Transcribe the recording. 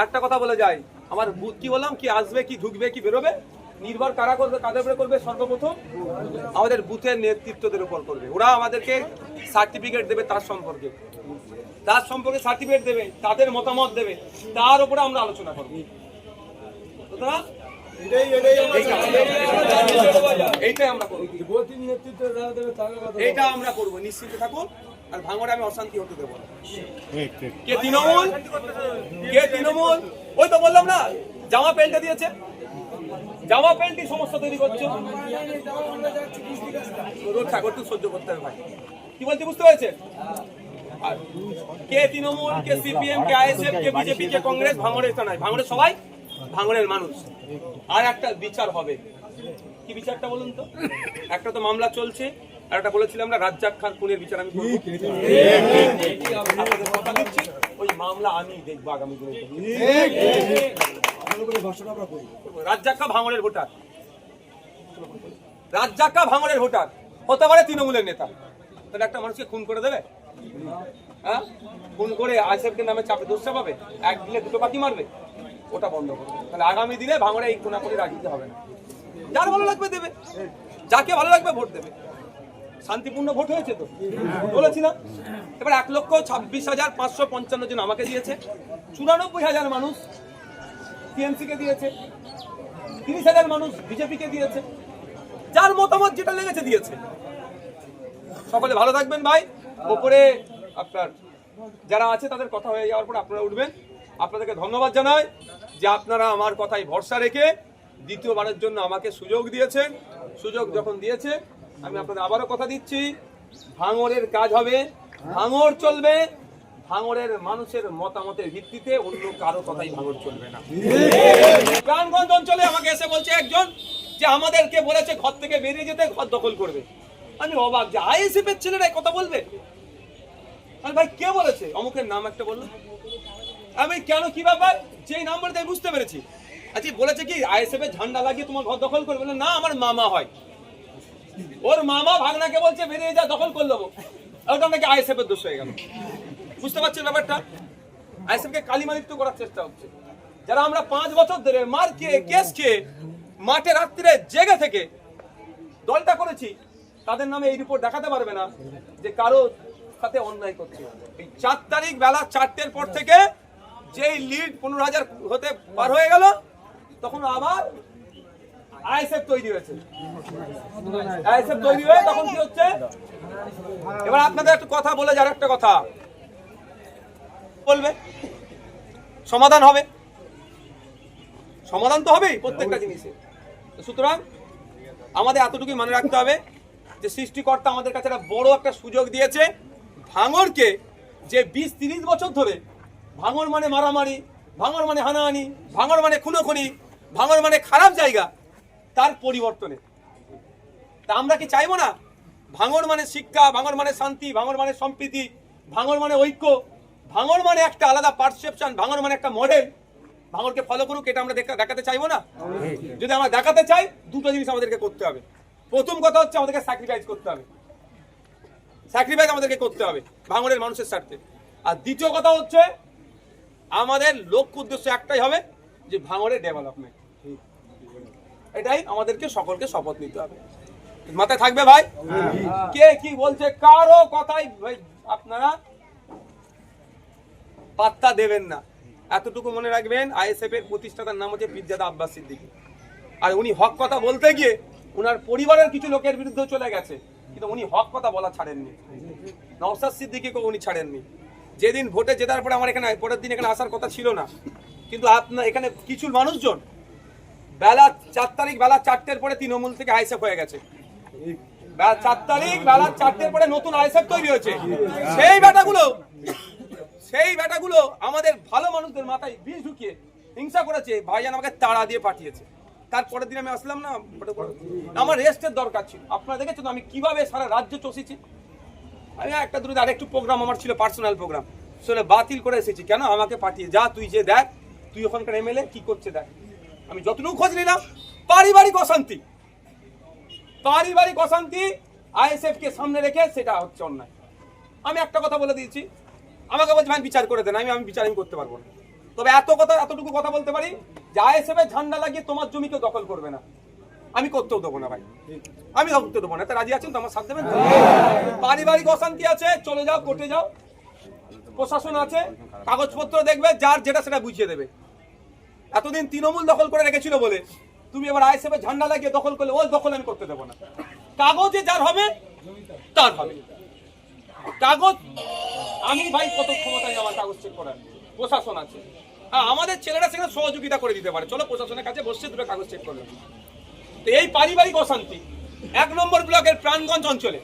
একটা কথা বলে যাই, আমার বুথ কি বললাম, কি আসবে, কি ঢুকবে, কি বেরোবে, নির্ভর কারা করবে, কাদের উপরে করবে? সর্বপ্রথম আমাদের বুথের নেতৃত্বদের উপর করবে। ওরা আমাদেরকে সার্টিফিকেট দেবে, তার সম্পর্কে সার্টিফিকেট দেবে, তাদের মতামত দেবে, তার উপরে আমরা আলোচনা করবো। এইটাই আমরা করবো, এইটা আমরা করবো, নিশ্চিত থাকুন। আর ভাঙড়ে আমি অশান্তি হতে দেবো না। কে তৃণমূল, ওই তো বললাম না, জামা প্যান্টটা দিয়েছে, জামা প্যান্টই সমস্যা তৈরি করছে। ঠাকুর তো সহ্য করতে হবে ভাই, কি বলতে বুঝতে পেরেছেন? কে তৃণমূল, কে সিপিএম, কে আইএসএফ, কে বিজেপি, কে কংগ্রেস, ভাঙড়ের তা নাই, ভাঙড়ের সবাই ভাঙড়ের মানুষ। আর একটা বিচার হবে, কি বিচারটা বলুন তো? একটা তো মামলা চলছে, আর একটা বলেছিলাম আমরা রাজ্জাক খান খুনের বিচার আমি করব। আপনাদের কথা দিচ্ছি, ওই মামলা আমি দেখবো আগামী দিনে। রাজ্জাক ভাঙড়ের ভোটার, রাজ্জাক ভাঙড়ের ভোটার হতে পারে তৃণমূলের নেতা, তাহলে একটা মানুষকে খুন করে দেবে? হ্যাঁ, খুন করে আইএসএফকে নামে চাপে দোষ চাপাবে, এক দিলে দুটো পাখি মারবে, ওটা বন্ধ করবে। তাহলে আগামী দিনে ভাঙড়ে এই খুনাখুনি রাজনীতি হবে না। যার ভালো লাগবে দেবে, যাকে ভালো লাগবে ভোট দেবে। শান্তিপূর্ণ ভোট হয়েছে তো বলেছিলাম। এবার 1,26,555 জন আমাকে দিয়েছে, 94,000 মানুষ টিএমসি কে দিয়েছে, 30,000 মানুষ বিজেপি কে দিয়েছে। যার মতামত যেটা লেগেছে দিয়েছে। সকলে ভালো থাকবেন ভাই। ওপরে আপনার যারা আছে তাদের কথা হয়ে যাওয়ার পর আপনারা উঠবেন। আপনাদেরকে ধন্যবাদ জানাই যে আপনারা আমার কথায় ভরসা রেখে দ্বিতীয়বারের জন্য আমাকে সুযোগ দিয়েছেন। সুযোগ যখন দিয়েছে, আমি আপনাদের আবারও কথা দিচ্ছি, ভাঙড়ের কাজ হবে, ভাঙড় চলবে, ভাঙড়ের মানুষের মতামতের ভিত্তিতে, অন্য কারো কথাই ভাঙড় চলবে না। গ্রামগঞ্জ অঞ্চলে আমাকে এসে বলছে একজন যে আমাদেরকে বলেছে ঘর থেকে বেরিয়ে যেতে, ঘর দখল করবে। আমি অবাক যে আইএসএফ এর ছেলেরা কথা বলবে। আমি ভাই কে বলেছে? অমুকের নাম একটা বললো। আমি কেন, কি ব্যাপার? যেই নাম্বার তাই বুঝতে পেরেছি। আচ্ছা, বলেছে কি আইএসএফ এর ঝান্ডা লাগিয়ে তোমার ঘর দখল করবে? না, আমার মামা হয়, ওর মামা ভাগনাকে বলছে বেরিয়ে যা, দখল করে দেবো। ওটা নাকি আইএসএফ এর দোষ হয়ে গেল। বুঝতে পারছেন ব্যাপারটা? আইএসএফ কে কালিমালিপ্ত করার চেষ্টা হচ্ছে। যারা আমরা 5 বছর ধরে মার খেয়ে, কেস খেয়ে, মাঠে রাত্রিরে জেগে থেকে দলটা করেছি, তাদের নামে এই রিপোর্ট দেখাতে পারবে না যে কারো সাথে অন্যায় করছে। এই 4 তারিখ বেলা 4টের পর থেকে যেই লিড 15,000 হতে পার হয়ে গেল, তখন আবার আইএসএফ তৈরি হয়েছে। আইএসএফ তৈরি হয়ে তখন কি হচ্ছে? এবার আপনাদের একটা কথা বলে যার একটা কথা বলবে, সমাধান হবে, সমাধান তো হবেই প্রত্যেকটা জিনিসে। সুতরাং আমাদের এতটুকুই মনে রাখতে হবে যে সৃষ্টিকর্তা আমাদের কাছে একটা বড় একটা সুযোগ দিয়েছে। ভাঙড়কে যে 20-30 বছর ধরে ভাঙড় মানে মারামারি, ভাঙড় মানে হানাহানি, ভাঙড় মানে খুনোখুনি, ভাঙড় মানে খারাপ জায়গা, তার পরিবর্তনে তা আমরা কি চাইবো না? ভাঙড় মানে শিক্ষা, ভাঙড় মানে শান্তি, ভাঙড় মানে সম্প্রীতি, ভাঙড় মানে ঐক্য, ভাঙড় মানে একটা আলাদা পারসেপশন, ভাঙড় মানে একটা মডেল। ভাঙড়কে ফলো করুক, এটা আমরা দেখাতে চাইবো না? যদি আমরা দেখাতে চাই, দুটো জিনিস আমাদেরকে করতে হবে। প্রথম কথা হচ্ছে আমাদেরকে স্যাক্রিফাইস করতে হবে, স্যাক্রিফাইস আমাদেরকে করতে হবে ভাঙড়ের মানুষের স্বার্থে। আর দ্বিতীয় কথা হচ্ছে আমাদের লক্ষ্য উদ্দেশ্য একটাই হবে যে ভাঙড়ের ডেভেলপমেন্ট। এটাই আমাদেরকে সকলকে শপথ নিতে হবে। মাথায় থাকবে ভাই? কে কি বলছে কারো কথাই ভাই আপনারা পাত্তা দেবেন না। এতটুকু মনে রাখবেন, আইএসএফ এর প্রতিষ্ঠাতার নাম হচ্ছে পিরজাদা আব্বাস সিদ্দিকী। আর উনি হক কথা বলতে গিয়ে উনার পরিবারের কিছু লোকের বিরুদ্ধে চলে গেছে, কিন্তু উনি হক কথা বলা ছাড়েননি। নওশাদ সিদ্দিকীকে উনি ছাড়েননি। যেদিন ভোটে জেতার পরে আমার এখানে পরের দিন এখানে আসার কথা ছিল না, কিন্তু আপনার এখানে কিছু মানুষজন বেলা 4 তারিখ বেলা 4টের পরে তৃণমূল থেকে আইএসএফ হয়ে গেছে। 4 তারিখ বেলা 4টের পরে নতুন আইএসএফ তৈরি হয়েছে। সেই বেটাগুলো আমাদের ভালো মানুষদের মাথায় বিষ ঢুকিয়ে হিংসা করেছে। ভাইজান আমাকে তাড়া দিয়ে পাঠিয়েছে। তারপরের দিন আমি আসলাম না, আমার রেস্টের দরকার ছিল। আপনারা দেখেছেন আমি কিভাবে সারা রাজ্য চষেছি। আমি একটা দুটো আরেকটু প্রোগ্রাম আমার ছিল, পার্সোনাল প্রোগ্রাম, সেটা বাতিল করে এসেছি। কেন? আমাকে পাঠিয়ে যা, তুই যে দেখ, তুই ওখানকার এমএলএ কি করছে দেখ। আমি যতটুকু খোঁজ নিলাম, পারিবারিক অশান্তি আইএসএফ কে সামনে রেখে সেটা হচ্ছে অন্যায়। আমি একটা কথা বলে দিয়েছি, আমাকে বলছে ভাই বিচার করে দেন। আমি বিচার করতে পারবো না। তবে এতটুকু কথা বলতে পারি যে ISF এর ঝান্ডা লাগিয়ে তোমার জমি কেউ দখল করবে না, আমি করতেও দেবো না ভাই, আমি করতে দেবো না। তা রাজি আছেন তো আমার সাথ দেবেন? পারিবারিক অশান্তি আছে, চলে যাও, কোর্টে যাও, প্রশাসন আছে, কাগজপত্র দেখবে, যার যেটা সেটা বুঝিয়ে দেবে। এতদিন তৃণমূল দখল করে রেখেছিল বলে তুমি এবার ISF এর ঝান্ডা লাগিয়ে দখল করলে, ওই দখল আমি করতে দেবো না। কাগজে যার হবে তার হবে, কাগজ আমি ভাই কত ক্ষমতা আমার কাগজ চেক করার, প্রশাসন আছে। হ্যাঁ, আমাদের ছেলেরা সেখানে সহযোগিতা করে দিতে পারে, চলো প্রশাসনের কাছে বসছে, দুটো কাগজ চেক করলাম। তো এই পারিবারিক অশান্তি 1 নম্বর ব্লকের প্রাণগঞ্জ অঞ্চলে